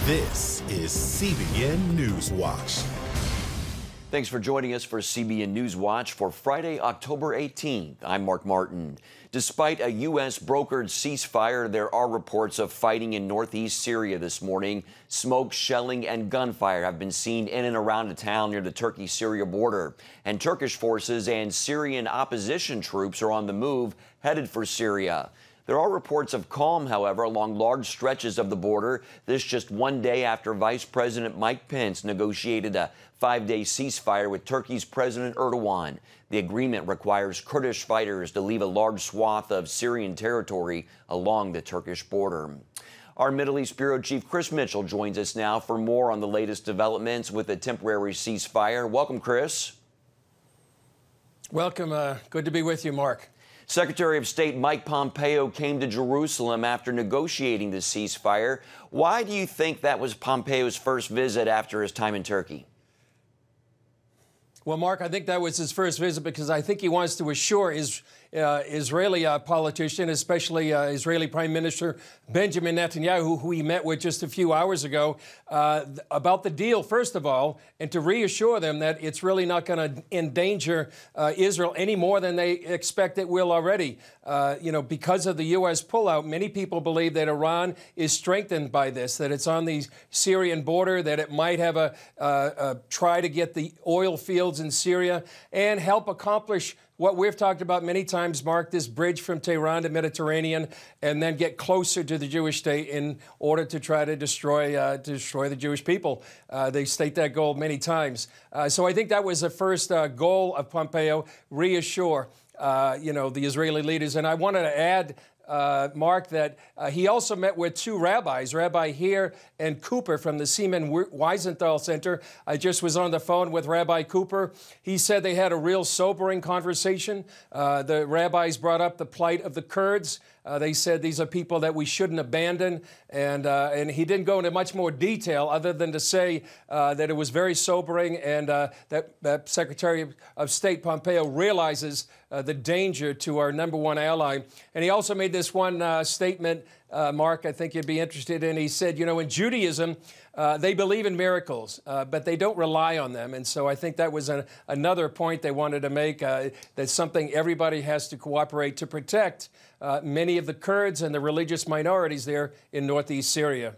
This is CBN NewsWatch. Thanks for joining us for CBN NewsWatch for Friday, October 18th. I'm Mark Martin. Despite a U.S. brokered ceasefire, there are reports of fighting in northeast Syria this morning. Smoke, shelling, and gunfire have been seen in and around a town near the Turkey-Syria border. And Turkish forces and Syrian opposition troops are on the move, headed for Syria. There are reports of calm, however, along large stretches of the border. This just one day after Vice President Mike Pence negotiated a 5-day ceasefire with Turkey's President Erdogan. The agreement requires Kurdish fighters to leave a large swath of Syrian territory along the Turkish border. Our Middle East Bureau Chief Chris Mitchell joins us now for more on the latest developments with a temporary ceasefire. Welcome, Chris. Welcome. Good to be with you, Mark. Secretary of State Mike Pompeo came to Jerusalem after negotiating the ceasefire. Why do you think that was Pompeo's first visit after his time in Turkey? Well, Mark, I think that was his first visit because I think he wants to assure Israeli politician, especially Israeli Prime Minister Benjamin Netanyahu, who he met with just a few hours ago, about the deal, first of all, and to reassure them that it's really not going to endanger Israel any more than they expect it will already. Because of the U.S. pullout, many people believe that Iran is strengthened by this, that it's on the Syrian border, that it might have a try to get the oil fields in Syria and help accomplish what we've talked about many times, Mark, this bridge from Tehran to Mediterranean, and then get closer to the Jewish state in order to try to destroy the Jewish people. They state that goal many times. So I think that was the first goal of Pompeo, reassure, the Israeli leaders. And I wanted to add, Mark, that he also met with two rabbis, Rabbi Heer and Cooper from the Simon Wiesenthal Center. I just was on the phone with Rabbi Cooper. He said they had a real sobering conversation. The rabbis brought up the plight of the Kurds. They said these are people that we shouldn't abandon. And he didn't go into much more detail other than to say that it was very sobering and that Secretary of State Pompeo realizes the danger to our number one ally. And he also made this one statement, Mark, I think you'd be interested in. He said, in Judaism, they believe in miracles, but they don't rely on them. And so I think that was another point they wanted to make, that's something everybody has to cooperate to protect many of the Kurds and the religious minorities there in northeast Syria.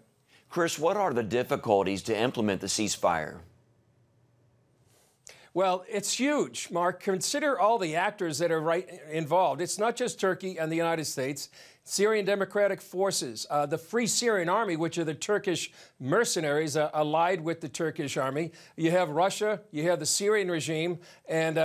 Chris, what are the difficulties to implement the ceasefire? Well, it's huge, Mark. Consider all the actors that are involved. It's not just Turkey and the United States. Syrian Democratic Forces, the Free Syrian Army, which are the Turkish mercenaries allied with the Turkish army. You have Russia, you have the Syrian regime, and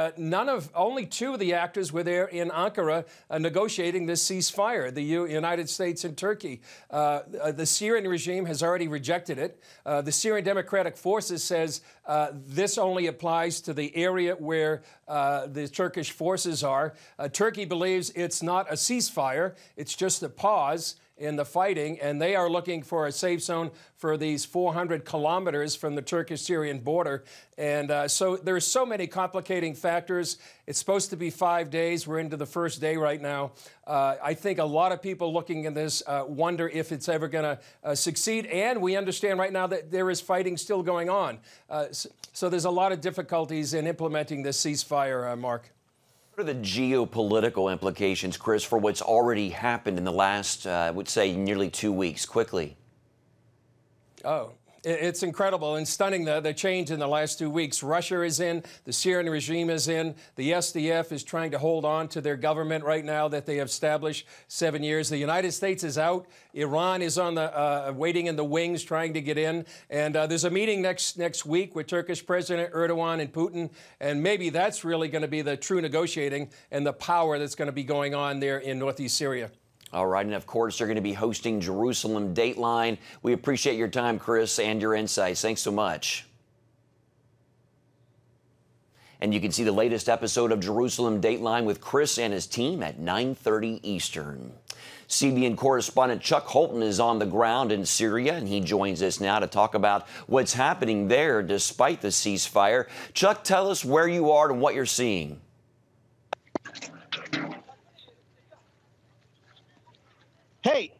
only two of the actors were there in Ankara negotiating this ceasefire, the United States and Turkey. The Syrian regime has already rejected it. The Syrian Democratic Forces says this only applies to the area where the Turkish forces are. Turkey believes it's not a ceasefire, it's just a pause in the fighting, and they are looking for a safe zone for these 400 kilometers from the Turkish-Syrian border. And so there's so many complicating factors. It's supposed to be 5 days. We're into the first day right now. I think a lot of people looking at this wonder if it's ever going to succeed. And we understand right now that there is fighting still going on. So there's a lot of difficulties in implementing this ceasefire, Mark. What are the geopolitical implications, Chris, for what's already happened in the last, I would say, nearly 2 weeks? Quickly. Oh, it's incredible and stunning, the change in the last 2 weeks. Russia is in, the Syrian regime is in, the SDF is trying to hold on to their government right now that they have established 7 years. The United States is out. Iran is on the waiting in the wings, trying to get in. And there's a meeting next week with Turkish President Erdogan and Putin, and maybe that's really going to be the true negotiating and the power that's going to be going on there in northeast Syria. All right, and of course, they're going to be hosting Jerusalem Dateline. We appreciate your time, Chris, and your insights. Thanks so much. And you can see the latest episode of Jerusalem Dateline with Chris and his team at 9:30 Eastern. CBN correspondent Chuck Holton is on the ground in Syria, and he joins us now to talk about what's happening there despite the ceasefire. Chuck, tell us where you are and what you're seeing. Hey,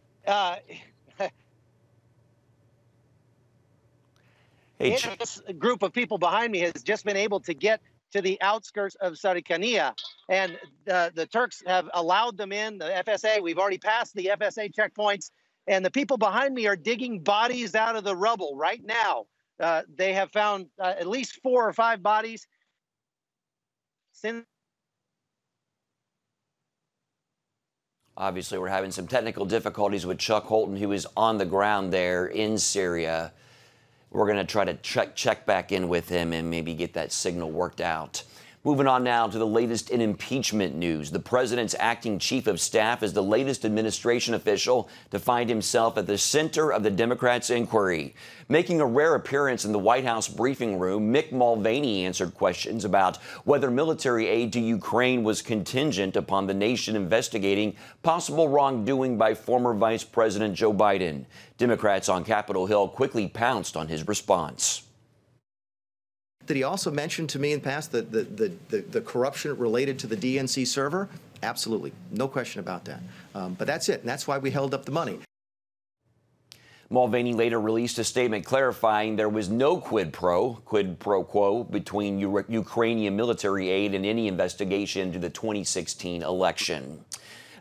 Hey, This group of people behind me has just been able to get to the outskirts of Sarikania, and the Turks have allowed them in. The FSA, we've already passed the FSA checkpoints, and the people behind me are digging bodies out of the rubble right now. They have found at least 4 or 5 bodies since. Obviously, we're having some technical difficulties with Chuck Holton, who is on the ground there in Syria. We're going to try to check back in with him and maybe get that signal worked out. Moving on now to the latest in impeachment news. The president's acting chief of staff is the latest administration official to find himself at the center of the Democrats' inquiry. Making a rare appearance in the White House briefing room, Mick Mulvaney answered questions about whether military aid to Ukraine was contingent upon the nation investigating possible wrongdoing by former Vice President Joe Biden. Democrats on Capitol Hill quickly pounced on his response. Did he also mention to me in the past the corruption related to the DNC server? Absolutely. No question about that. But that's it. And that's why we held up the money. Mulvaney later released a statement clarifying there was no quid pro quo between Ukrainian military aid and any investigation into the 2016 election.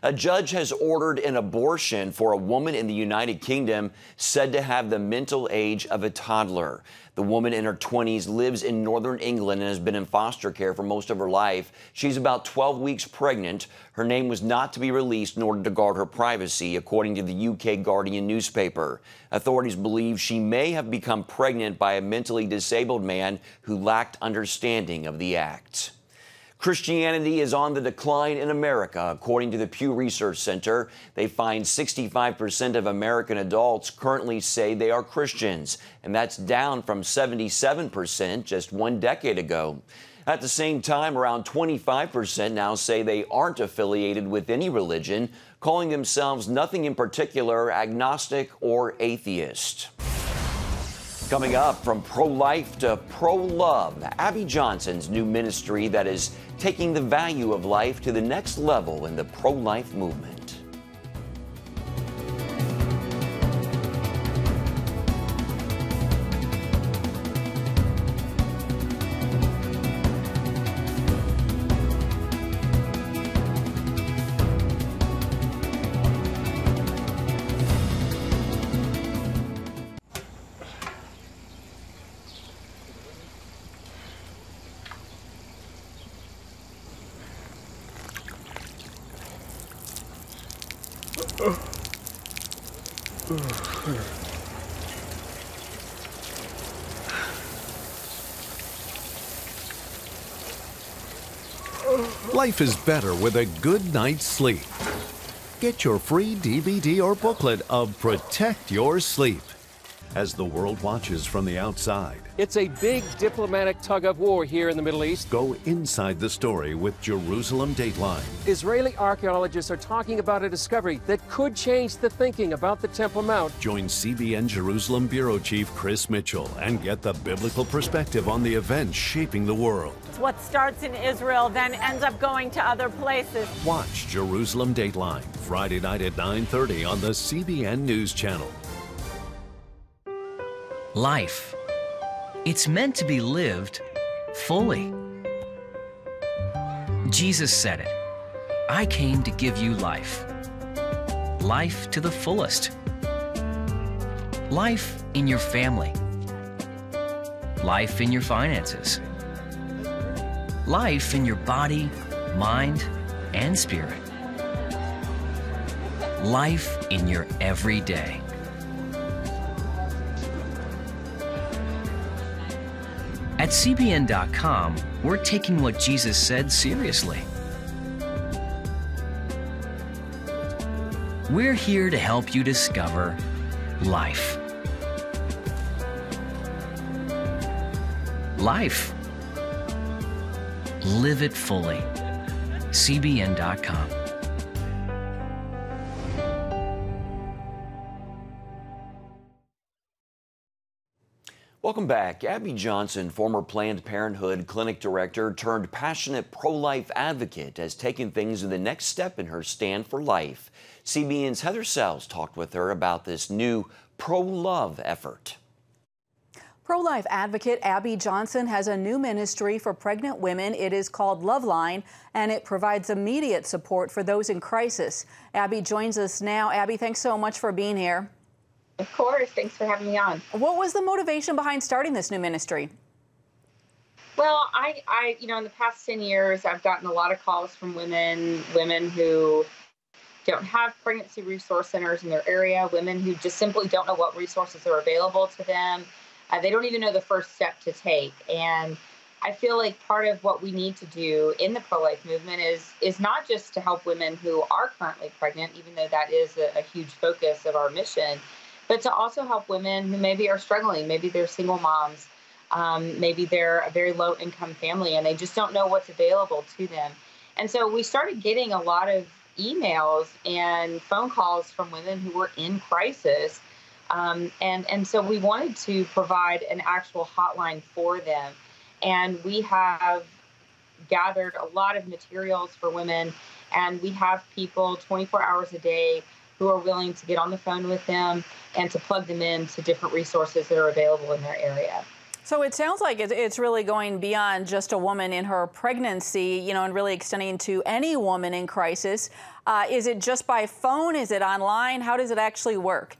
A judge has ordered an abortion for a woman in the United Kingdom said to have the mental age of a toddler. The woman in her 20s lives in northern England and has been in foster care for most of her life. She's about 12 weeks pregnant. Her name was not to be released in order to guard her privacy, according to the UK Guardian newspaper. Authorities believe she may have become pregnant by a mentally disabled man who lacked understanding of the act. Christianity is on the decline in America, according to the Pew Research Center. They find 65% of American adults currently say they are Christians, and that's down from 77% just 1 decade ago. At the same time, around 25% now say they aren't affiliated with any religion, calling themselves nothing in particular, agnostic or atheist. Coming up, from pro-life to pro-love, Abby Johnson's new ministry that is taking the value of life to the next level in the pro-life movement. Life is better with a good night's sleep. Get your free DVD or booklet of Protect Your Sleep as the world watches from the outside. It's a big diplomatic tug of war here in the Middle East. Go inside the story with Jerusalem Dateline. Israeli archaeologists are talking about a discovery that could change the thinking about the Temple Mount. Join CBN Jerusalem Bureau Chief Chris Mitchell and get the biblical perspective on the events shaping the world. What starts in Israel then ends up going to other places. Watch Jerusalem Dateline Friday night at 9:30 on the CBN News Channel. Life. It's meant to be lived fully. Jesus said it. I came to give you life. Life to the fullest. Life in your family. Life in your finances. Life in your body, mind, and spirit. Life in your everyday. At CBN.com, we're taking what Jesus said seriously. We're here to help you discover life. Life. Live it fully. CBN.com. Welcome back. Abby Johnson, former Planned Parenthood clinic director turned passionate pro-life advocate, has taken things to the next step in her stand for life. CBN's Heather Sells talked with her about this new pro-love effort. Pro-life advocate Abby Johnson has a new ministry for pregnant women. It is called Loveline, and it provides immediate support for those in crisis. Abby joins us now. Abby, thanks so much for being here. Of course. Thanks for having me on. What was the motivation behind starting this new ministry? Well, I in the past 10 years, I've gotten a lot of calls from women who don't have pregnancy resource centers in their area, women who just simply don't know what resources are available to them. They don't even know the first step to take. And I feel like part of what we need to do in the pro-life movement is not just to help women who are currently pregnant, even though that is a huge focus of our mission, but to also help women who maybe are struggling. Maybe they're single moms. Maybe they're a very low income family and they just don't know what's available to them. And so we started getting a lot of emails and phone calls from women who were in crisis. And so we wanted to provide an actual hotline for them. And we have gathered a lot of materials for women, and we have people 24 hours a day who are willing to get on the phone with them and to plug them into different resources that are available in their area. So it sounds like it's really going beyond just a woman in her pregnancy, and really extending to any woman in crisis. Is it just by phone? Is it online? How does it actually work?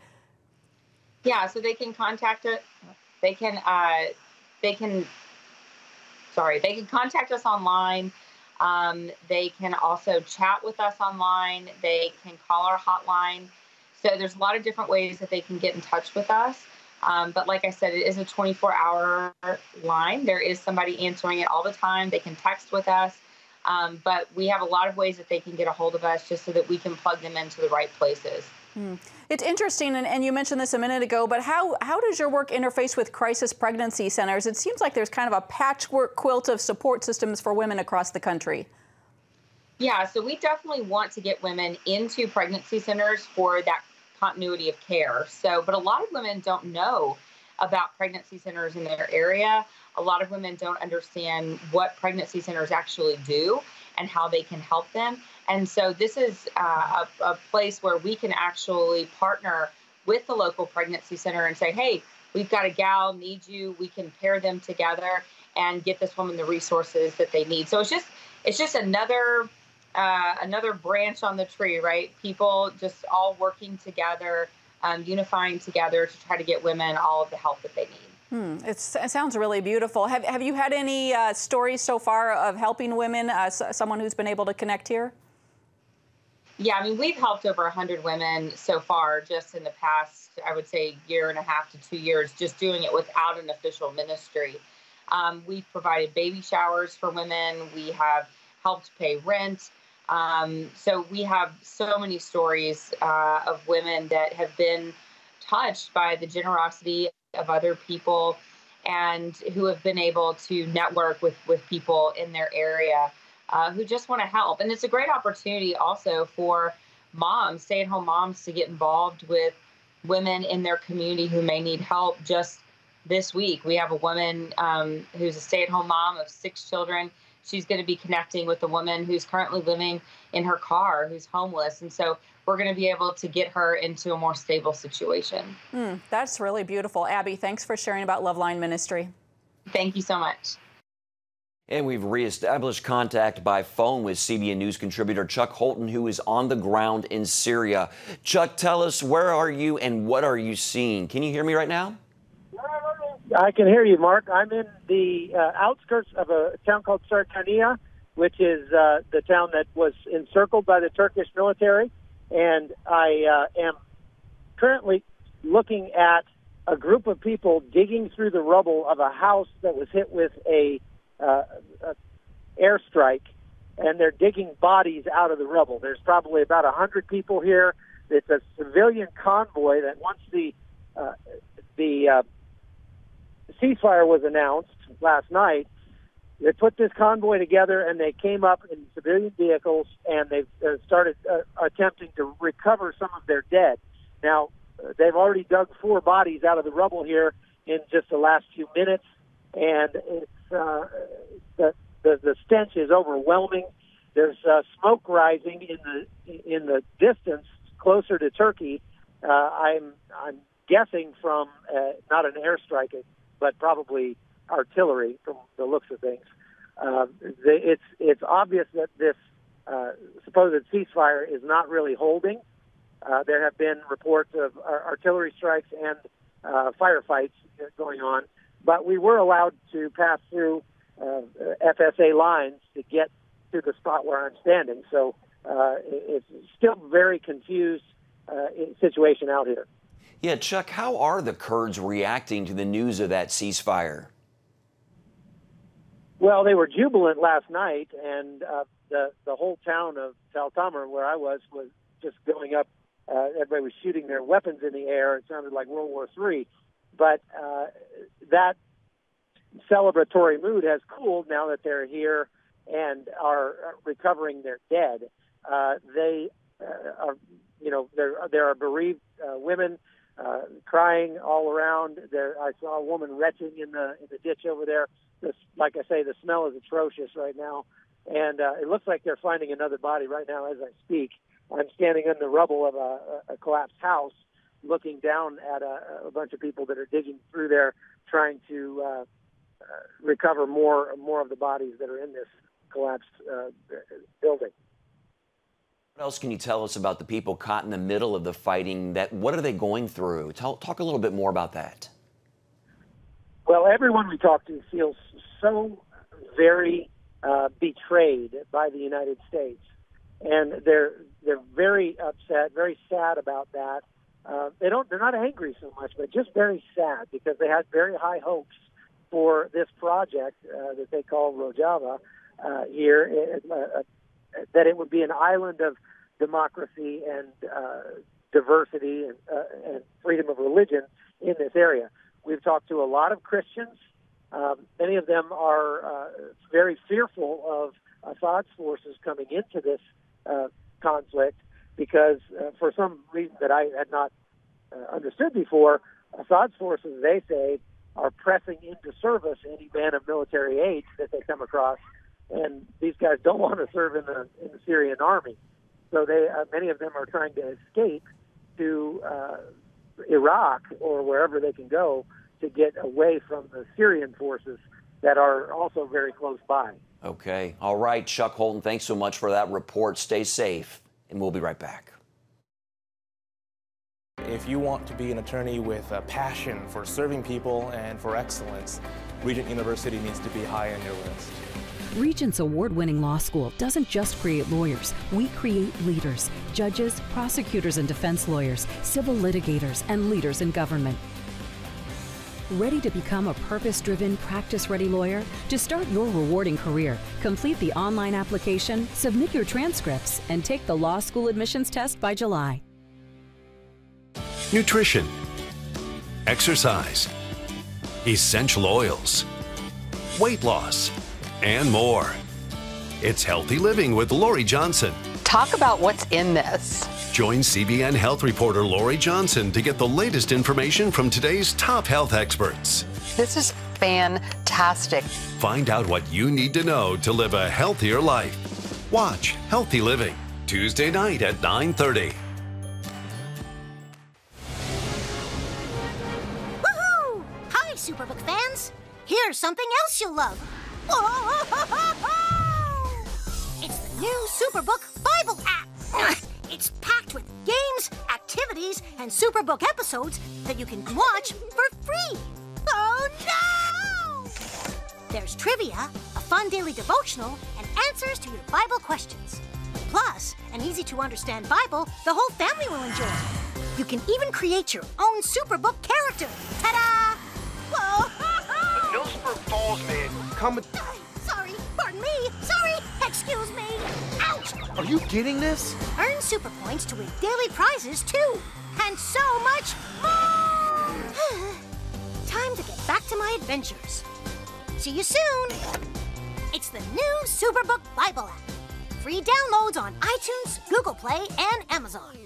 Yeah, so they can contact it. They can contact us online. They can also chat with us online. They can call our hotline. So there's a lot of different ways that they can get in touch with us. But like I said, it is a 24-hour line. There is somebody answering it all the time. They can text with us. But we have a lot of ways that they can get a hold of us just so that we can plug them into the right places. It's interesting, and you mentioned this a minute ago, but how does your work interface with crisis pregnancy centers? It seems like there's kind of a patchwork quilt of support systems for women across the country. Yeah, so we definitely want to get women into pregnancy centers for that continuity of care. But a lot of women don't know about pregnancy centers in their area. A lot of women don't understand what pregnancy centers actually do and how they can help them. And so this is a place where we can actually partner with the local pregnancy center and say, hey, we've got a gal, need you. We can pair them together and get this woman the resources that they need. So it's just another branch on the tree, right? People just all working together, unifying together to try to get women all of the help that they need. It sounds really beautiful. Have you had any stories so far of helping women, someone who's been able to connect here? Yeah, I mean, we've helped over 100 women so far just in the past, I would say, 1.5 to 2 years, just doing it without an official ministry. We've provided baby showers for women. We have helped pay rent. So we have so many stories of women that have been touched by the generosity of other people and who have been able to network with people in their area who just want to help. And it's a great opportunity also for moms, stay-at-home moms, to get involved with women in their community who may need help. Just this week, we have a woman who's a stay-at-home mom of 6 children. She's going to be connecting with a woman who's currently living in her car, who's homeless. And so we're going to be able to get her into a more stable situation. That's really beautiful. Abby, thanks for sharing about Loveline Ministry. Thank you so much. And we've reestablished contact by phone with CBN News contributor Chuck Holton, who is on the ground in Syria. Chuck, tell us, where are you and what are you seeing? Can you hear me right now? I can hear you, Mark. I'm in the outskirts of a town called Sarkania, which is the town that was encircled by the Turkish military. And I am currently looking at a group of people digging through the rubble of a house that was hit with a airstrike, and they're digging bodies out of the rubble. There's probably about 100 people here. It's a civilian convoy that once the ceasefire was announced last night, they put this convoy together and they came up in civilian vehicles and they've started attempting to recover some of their dead. Now, they've already dug 4 bodies out of the rubble here in just the last few minutes, and it's the stench is overwhelming. There's smoke rising in the distance closer to Turkey. I'm guessing from not an airstrike, but probably artillery from the looks of things. It's obvious that this supposed ceasefire is not really holding. There have been reports of artillery strikes and firefights going on, but we were allowed to pass through FSA lines to get to the spot where I'm standing. So it's still very confused situation out here. Yeah, Chuck, how are the Kurds reacting to the news of that ceasefire? Well, they were jubilant last night, and the whole town of Tal Tamr, where I was just going up. Everybody was shooting their weapons in the air. It sounded like World War III. But that celebratory mood has cooled now that they're here and are recovering their dead. They are, there are bereaved women crying all around. I saw a woman retching in the ditch over there. Like I say, the smell is atrocious right now, and it looks like they're finding another body right now as I speak. I'm standing in the rubble of a collapsed house, looking down at a bunch of people that are digging through there, trying to recover more of the bodies that are in this collapsed building. What else can you tell us about the people caught in the middle of the fighting? What are they going through? Talk a little bit more about that. Well, everyone we talk to feels so very betrayed by the United States, and they're very upset, very sad about that. They're not angry so much, but just very sad because they had very high hopes for this project that they call Rojava here, that it would be an island of democracy and diversity and freedom of religion in this area. We've talked to a lot of Christians. Many of them are very fearful of Assad's forces coming into this conflict because for some reason that I had not understood before, Assad's forces, they say, are pressing into service any band of military aids that they come across, and these guys don't want to serve in the Syrian army. So many of them are trying to escape to Iraq or wherever they can go to get away from the Syrian forces that are also very close by. Okay. All right, Chuck Holton, thanks so much for that report. Stay safe, and we'll be right back. If you want to be an attorney with a passion for serving people and for excellence, Regent University needs to be high on your list. Regent's award-winning law school doesn't just create lawyers. We create leaders, judges, prosecutors and defense lawyers, civil litigators, and leaders in government. Ready to become a purpose-driven, practice-ready lawyer? To start your rewarding career, complete the online application, submit your transcripts, and take the law school admissions test by July. Nutrition, exercise, essential oils, weight loss, and more. It's Healthy Living with Lori Johnson. Talk about what's in this. Join CBN health reporter Lori Johnson to get the latest information from today's top health experts. This is fantastic. Find out what you need to know to live a healthier life. Watch Healthy Living, Tuesday night at 9:30. Woohoo! Hi, Superbook fans. Here's something else you'll love. It's the new Superbook Bible app. It's packed with games, activities, and Superbook episodes that you can watch for free. Oh, no! There's trivia, a fun daily devotional, and answers to your Bible questions. Plus, an easy-to-understand Bible the whole family will enjoy. You can even create your own Superbook character. Ta-da! Whoa! Millsburg Falls man, come with... Sorry, pardon me. Sorry, excuse me. Ouch! Are you getting this? Earn super points to win daily prizes, too. And so much more! Time to get back to my adventures. See you soon! It's the new Superbook Bible app. Free downloads on iTunes, Google Play, and Amazon.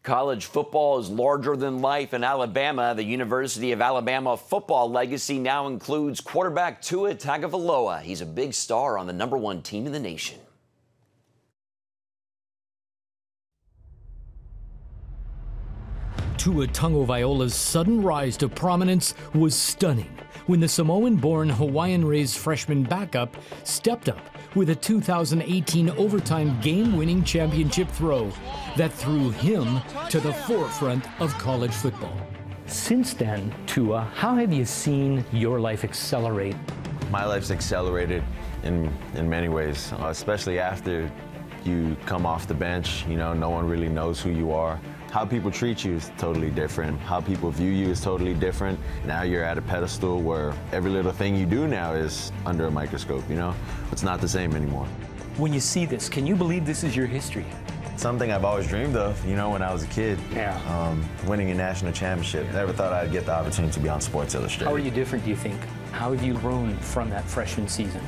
College football is larger than life in Alabama. The University of Alabama football legacy now includes quarterback Tua Tagovailoa. He's a big star on the #1 team in the nation. Tua Tagovailoa's sudden rise to prominence was stunning when the Samoan-born, Hawaiian-raised freshman backup stepped up with a 2018 overtime game-winning championship throw that threw him to the forefront of college football. Since then, Tua, how have you seen your life accelerate? My life's accelerated in many ways, especially after you come off the bench. You know, no one really knows who you are. How people treat you is totally different. How people view you is totally different. Now you're at a pedestal where every little thing you do now is under a microscope, you know? It's not the same anymore. When you see this, can you believe this is your history? Something I've always dreamed of, you know, when I was a kid. Yeah. Winning a national championship. Never thought I'd get the opportunity to be on Sports Illustrated. How are you different, do you think? How have you grown from that freshman season?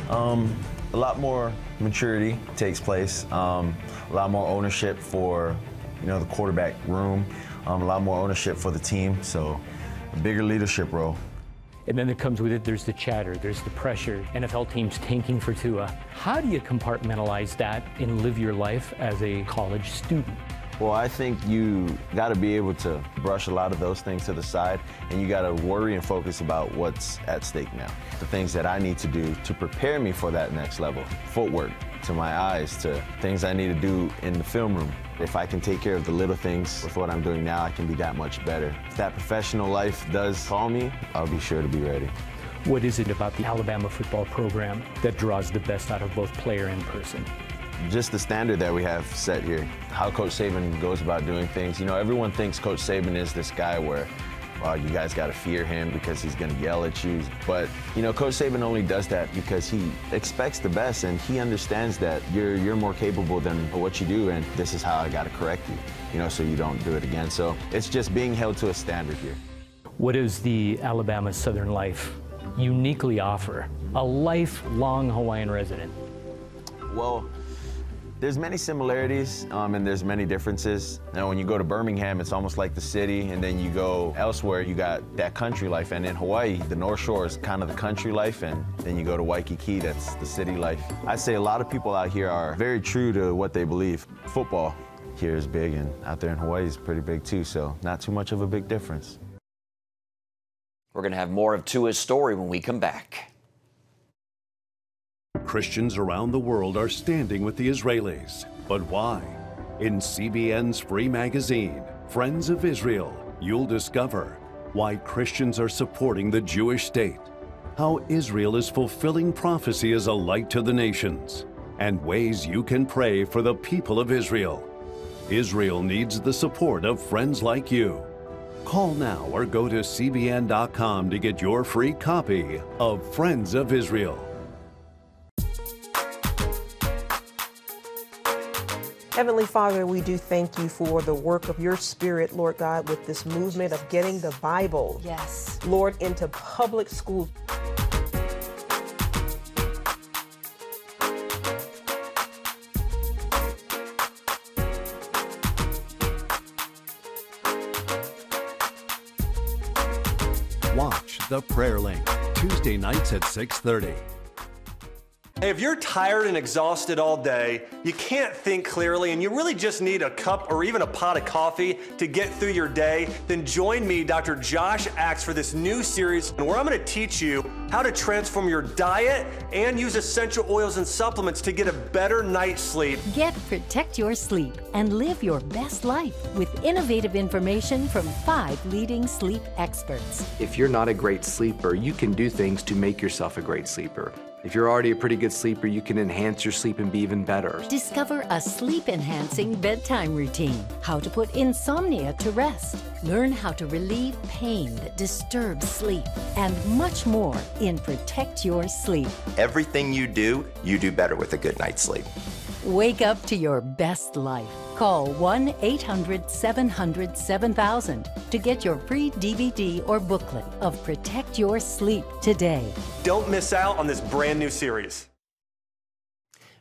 A lot more maturity takes place. A lot more ownership for, you know, the quarterback room. A lot more ownership for the team. So a bigger leadership role. And then it comes with it, there's the chatter, there's the pressure, NFL teams tanking for Tua. How do you compartmentalize that and live your life as a college student? Well, I think you got to be able to brush a lot of those things to the side, and you got to worry and focus about what's at stake now. The things that I need to do to prepare me for that next level. Footwork, to my eyes, to things I need to do in the film room. If I can take care of the little things with what I'm doing now, I can be that much better. If that professional life does call me, I'll be sure to be ready. What is it about the Alabama football program that draws the best out of both player and person? Just the standard that we have set here, how Coach Saban goes about doing things. You know, everyone thinks Coach Saban is this guy where, well, you guys got to fear him because he's going to yell at you. But, you know, Coach Saban only does that because he expects the best, and he understands that you're more capable than what you do, and this is how I got to correct you, you know, so you don't do it again. So it's just being held to a standard here. What does the Alabama Southern life uniquely offer a lifelong Hawaiian resident? Well, there's many similarities and there's many differences. Now, when you go to Birmingham, it's almost like the city, and then you go elsewhere, you got that country life. And in Hawaii, the North Shore is kind of the country life, and then you go to Waikiki, that's the city life. I'd say a lot of people out here are very true to what they believe. Football here is big, and out there in Hawaii is pretty big too, so not too much of a big difference. We're going to have more of Tua's story when we come back. Christians around the world are standing with the Israelis. But why? In CBN's free magazine, Friends of Israel, you'll discover why Christians are supporting the Jewish state, how Israel is fulfilling prophecy as a light to the nations, and ways you can pray for the people of Israel. Israel needs the support of friends like you. Call now or go to cbn.com to get your free copy of Friends of Israel. Heavenly Father, we do thank you for the work of your Spirit, Lord God, with this movement of getting the Bible, yes, Lord, into public schools. Watch The Prayer Link, Tuesday nights at 6:30. Hey, if you're tired and exhausted all day, you can't think clearly, and you really just need a cup or even a pot of coffee to get through your day, then join me, Dr. Josh Axe, for this new series where I'm going to teach you how to transform your diet and use essential oils and supplements to get a better night's sleep. Get Protect Your Sleep and live your best life with innovative information from 5 leading sleep experts. If you're not a great sleeper, you can do things to make yourself a great sleeper. If you're already a pretty good sleeper, you can enhance your sleep and be even better. Discover a sleep-enhancing bedtime routine, how to put insomnia to rest, learn how to relieve pain that disturbs sleep, and much more in Protect Your Sleep. Everything you do better with a good night's sleep. Wake up to your best life. Call 1-800-700-7000 to get your free DVD or booklet of Protect Your Sleep today. Don't miss out on this brand new series.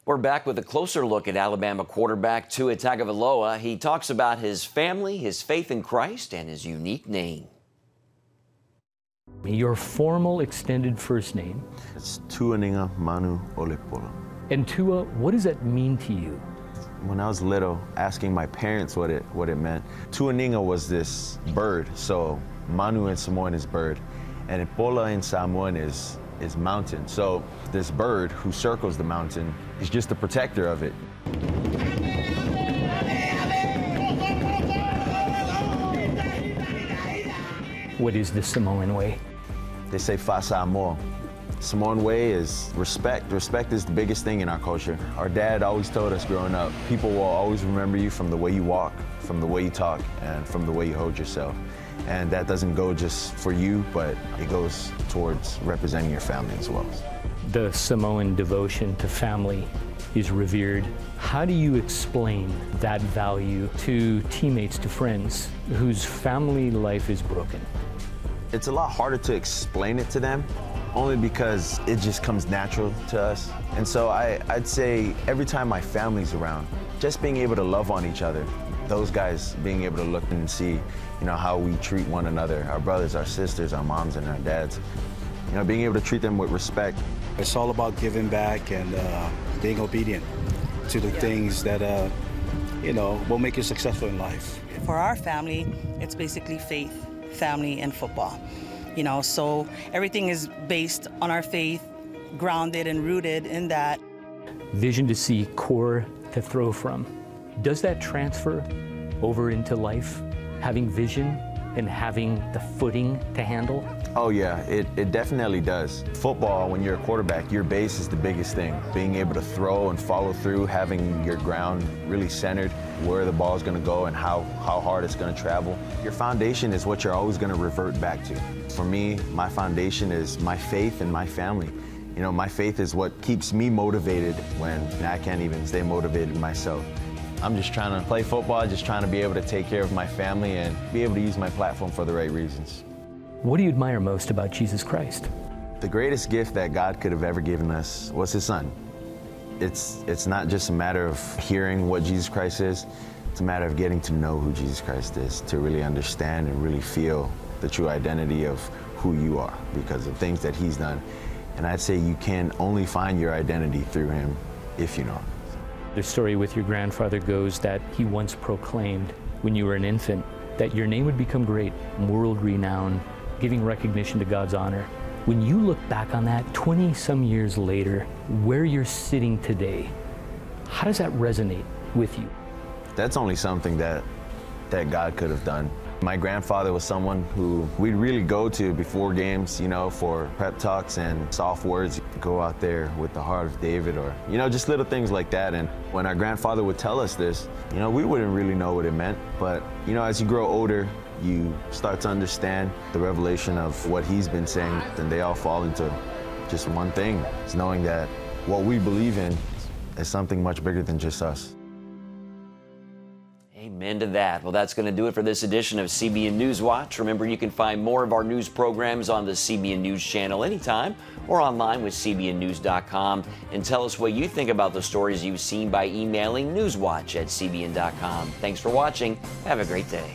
We're back with a closer look at Alabama quarterback Tua Tagovailoa. He talks about his family, his faith in Christ, and his unique name. Your formal extended first name? It's Tuaninga Manu Olepolo. And Tua, what does that mean to you? when I was little, asking my parents what it meant. Tuaninga was this bird, so Manu in Samoan is bird, and Ipola in Samoan is mountain. So this bird who circles the mountain is just the protector of it. What is the Samoan way? They say fa Samoa. Samoan way is respect. Respect is the biggest thing in our culture. Our dad always told us growing up, people will always remember you from the way you walk, from the way you talk, and from the way you hold yourself. And that doesn't go just for you, but it goes towards representing your family as well. The Samoan devotion to family is revered. How do you explain that value to teammates, to friends whose family life is broken? It's a lot harder to explain it to them, only because it just comes natural to us. And so I'd say every time my family's around, just being able to love on each other, those guys being able to look and see, how we treat one another, our brothers, our sisters, our moms, and our dads, being able to treat them with respect. It's all about giving back and being obedient to the things that, will make you successful in life. For our family, it's basically faith, family, and football. So everything is based on our faith, grounded and rooted in that. Vision to see, core to throw from. Does that transfer over into life? Having vision and having the footing to handle? Oh yeah, it definitely does. Football, when you're a quarterback, your base is the biggest thing. Being able to throw and follow through, having your ground really centered, where the ball is going to go and how hard it's going to travel. Your foundation is what you're always going to revert back to. For me, my foundation is my faith and my family. My faith is what keeps me motivated when I can't even stay motivated myself. I'm just trying to play football, just trying to be able to take care of my family and be able to use my platform for the right reasons. What do you admire most about Jesus Christ? The greatest gift that God could have ever given us was his son. It's not just a matter of hearing what Jesus Christ is, it's a matter of getting to know who Jesus Christ is, to really understand and really feel the true identity of who you are because of things that he's done. And I'd say you can only find your identity through him if you know him. The story with your grandfather goes that he once proclaimed when you were an infant that your name would become great, world renowned, giving recognition to God's honor. When you look back on that 20-some years later, where you're sitting today, how does that resonate with you? That's only something that God could have done. My grandfather was someone who we'd really go to before games, for prep talks and soft words. Go out there with the heart of David or, just little things like that. And when our grandfather would tell us this, we wouldn't really know what it meant. But, as you grow older, you start to understand the revelation of what he's been saying, and they all fall into just one thing. It's knowing that what we believe in is something much bigger than just us. Amen to that. Well, that's going to do it for this edition of CBN News Watch. Remember, you can find more of our news programs on the CBN News Channel anytime or online with cbnnews.com. And tell us what you think about the stories you've seen by emailing newswatch@cbn.com. Thanks for watching. Have a great day.